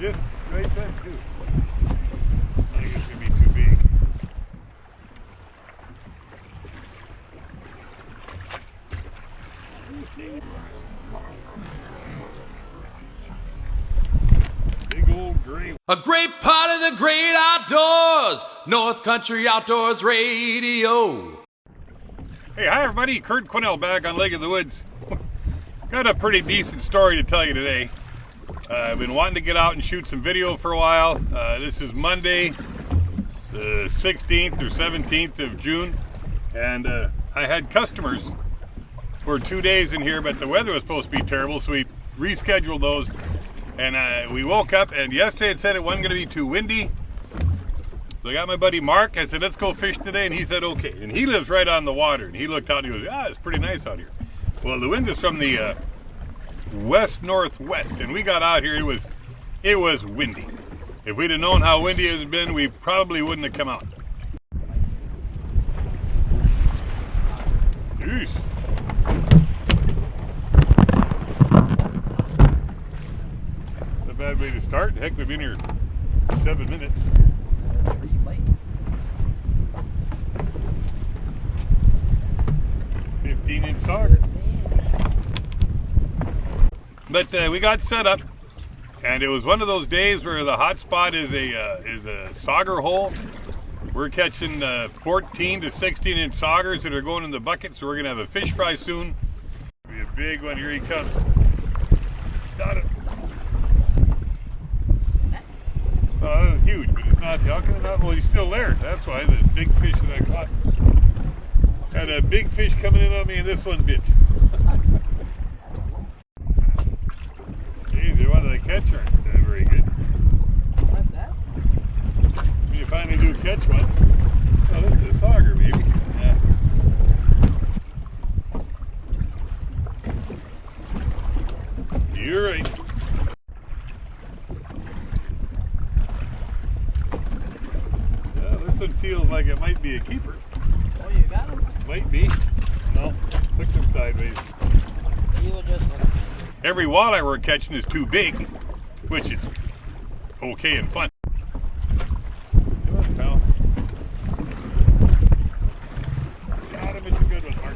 Just right then too. I think it's gonna be too big. Big old gray. A great part of the great outdoors, North Country Outdoors Radio. Hey, hi everybody, Kurt Quinnell back on Lake of the Woods. Got a pretty decent story to tell you today. I've been wanting to get out and shoot some video for a while. This is Monday, the 16th or 17th of June, and I had customers for 2 days in here, but the weather was supposed to be terrible, so we rescheduled those. And we woke up, and yesterday it said it wasn't going to be too windy. So I got my buddy Mark. I said, let's go fishing today, and he said, okay. And he lives right on the water, and he looked out and he goes, it's pretty nice out here. Well, the wind is from the west-northwest, and we got out here, it was windy. If we'd have known how windy it had been, we probably wouldn't have come out. Jeez. Not a bad way to start. Heck, we've been here 7 minutes. 15-inch sauger. But we got set up, and it was one of those days where the hot spot is a sauger hole. We're catching 14 to 16-inch saugers that are going in the bucket, so we're gonna have a fish fry soon. Be a big one. Here he comes. Got it. Oh, that was huge, but it's not. How can it not? Well, he's still there. That's why the big fish that I caught. Got a big fish coming in on me, and this one bit. Geez, the one that I catch aren't very good. What's that? When you finally do catch one. Oh, this is a sauger, maybe. Yeah. You're right. Yeah, this one feels like it might be a keeper. Oh, you got him? Might be. No, looked him sideways. You were just Every walleye we're catching is too big, which is okay and fun. Come on, pal. Got him. It's a good one, Mark.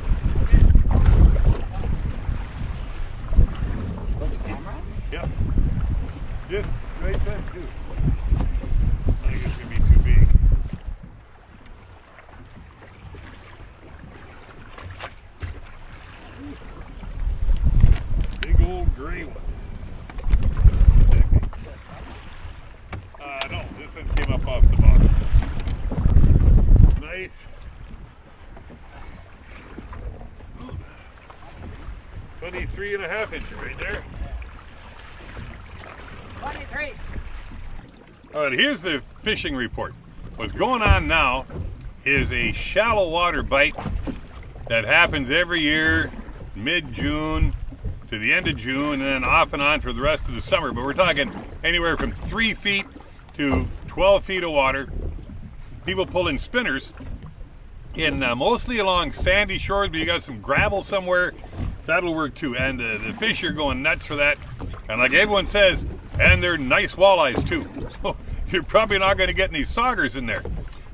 Put the camera on? Yeah. Just right then, too. I think it's going to be too big. Big old gray one. No, this one came up off the bottom. Nice. 23.5 inches right there. 23. All right, here's the fishing report. What's going on now is a shallow water bite that happens every year, mid-June to the end of June, and then off and on for the rest of the summer. But we're talking anywhere from 3 feet to 12 feet of water. People pulling spinners in mostly along sandy shores, but you got some gravel somewhere, that'll work too. And the fish are going nuts for that. And like everyone says, and they're nice walleyes too. So you're probably not going to get any saugers in there,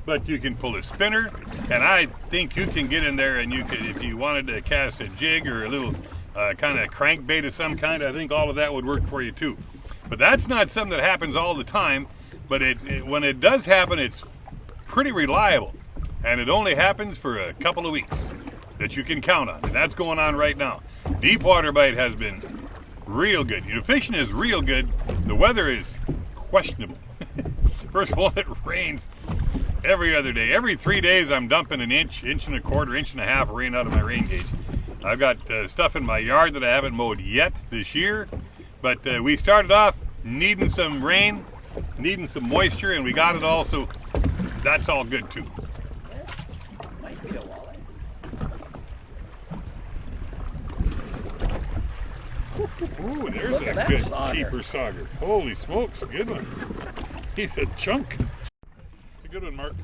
but you can pull a spinner, and I think you can get in there, and you could, if you wanted to cast a jig or a little kind of crankbait of some kind, I think all of that would work for you too. But that's not something that happens all the time, but when it does happen, it's pretty reliable, and it only happens for a couple of weeks that you can count on, and that's going on right now. Deep water bite has been real good. You know, fishing is real good. The weather is questionable. First of all, it rains every other day. Every 3 days I'm dumping an inch, inch and a quarter, inch and a half of rain out of my rain gauge. I've got stuff in my yard that I haven't mowed yet this year, but we started off needing some rain, needing some moisture, and we got it all, so that's all good too. Might be a walleye. Ooh, there's Look a at that good sauger. keeper sauger. Holy smokes, good one. He's a chunk. It's a good one, Mark.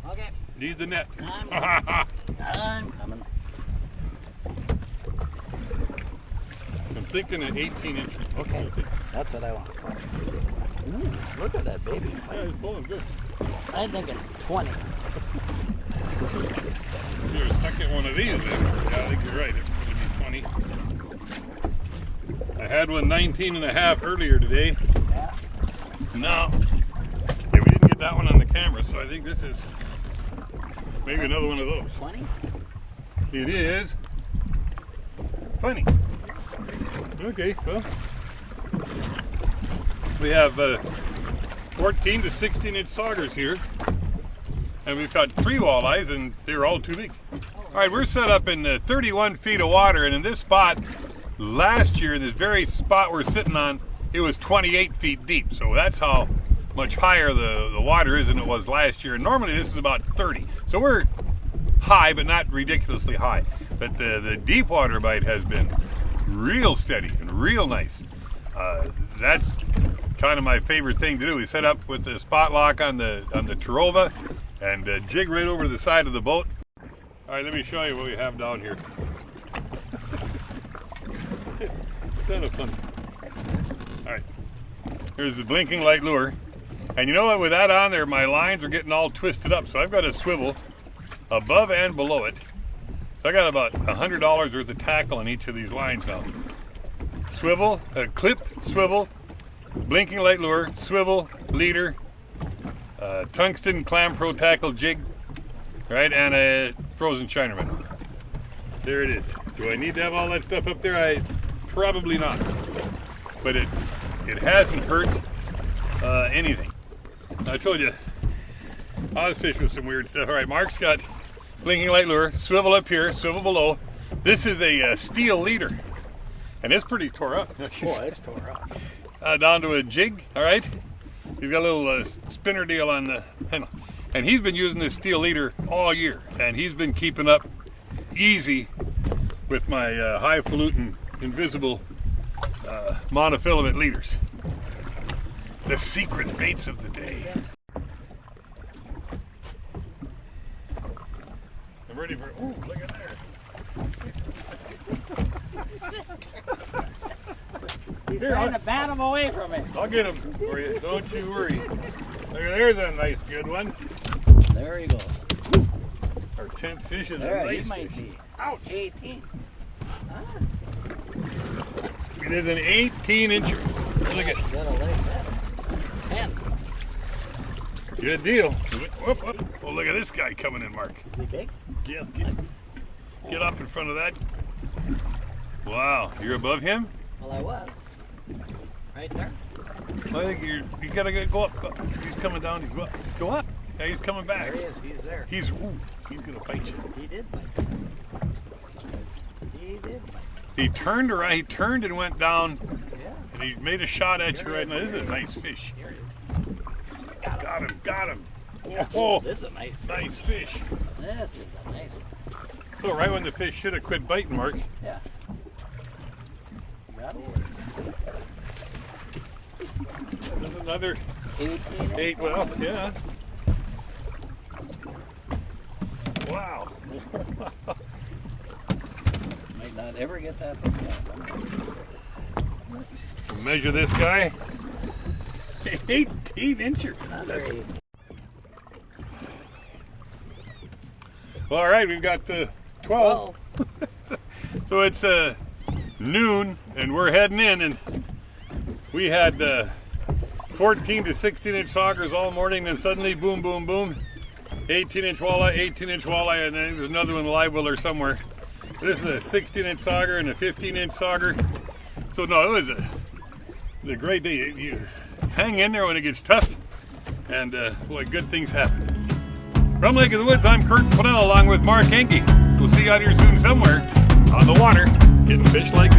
Okay. Need the net. I'm coming. I'm thinking an 18 inch. Okay. That's what I want. Ooh, look at that baby. Yeah, it's pulling good. I'm thinking 20. Here's a second one of these then. Yeah, I think you're right. It could be 20. I had one 19 and a half earlier today. Yeah. No. Yeah, we didn't get that one on the camera, so I think this is maybe another one of those. 20? It is 20. Okay, well, we have 14 to 16 inch saugers here, and we've got 3 walleyes, and they're all too big. All right, we're set up in 31 feet of water, and in this spot, last year, in this very spot we're sitting on, it was 28 feet deep, so that's how much higher the water is than it was last year. And normally this is about 30, so we're high, but not ridiculously high. But the deep water bite has been real steady and real nice. That's kind of my favorite thing to do. We set up with the spot lock on the Tarova and jig right over to the side of the boat. All right, let me show you what we have down here. It's kind of fun. All right, here's the blinking light lure. And you know what, with that on there, my lines are getting all twisted up, so I've got a swivel above and below it. So I got about $100 worth of tackle on each of these lines now. Swivel, clip, swivel, blinking light lure, swivel, leader, tungsten clam pro tackle jig, right, and a frozen Chinaman. There it is. Do I need to have all that stuff up there? Probably not. But it hasn't hurt anything. I told you, I was fishing with some weird stuff. All right, Mark's got blinking light lure, swivel up here, swivel below. This is a steel leader, and it's pretty tore up. Boy, it's tore up. Down to a jig, all right? He's got a little spinner deal on the handle. And he's been using this steel leader all year, and he's been keeping up easy with my highfalutin invisible monofilament leaders. The secret baits of the day. I'm ready for, ooh, look at there. He's trying to bat him away from it. I'll get him for you, don't you worry. There's a nice good one. There he goes. Our 10th fish is There a nice he might fish. be. Ouch! 18. Ah, It is an 18 incher. Look at got a leg better. 10. good deal. Whoop, whoop. Oh, look at this guy coming in, Mark. Is he big? Get up in front of that. Wow, you're above him? Well, I was. Right there. I think you gotta go up. He's coming down. He's go up. Yeah, he's coming back. There he is. He's there. He's gonna bite you. He did bite. He did bite. He turned around. He turned and went down, Yeah. and he made a shot at you right now. This is a nice fish. Here he is. Got him. Oh, Oh, this is a nice fish. nice fish. This is a nice one. So right when the fish should have quit biting, Mark. Yeah. Got him. There's another 18. 8. Well, yeah. Wow. Might not ever get that hooked up. Measure this guy. 18 incher. Very. Well, all right, we've got the 12. So it's noon, and we're heading in, and we had 14 to 16 inch saugers all morning, then suddenly boom, boom, boom, 18 inch walleye, 18 inch walleye, and then there's another one live willer somewhere. This is a 16 inch sauger and a 15 inch sauger. So no, it was a great day. You hang in there when it gets tough, and boy, good things happen. From Lake of the Woods, I'm Kurt Pennell along with Mark Henke. We'll see you out here soon somewhere on the water, getting fish like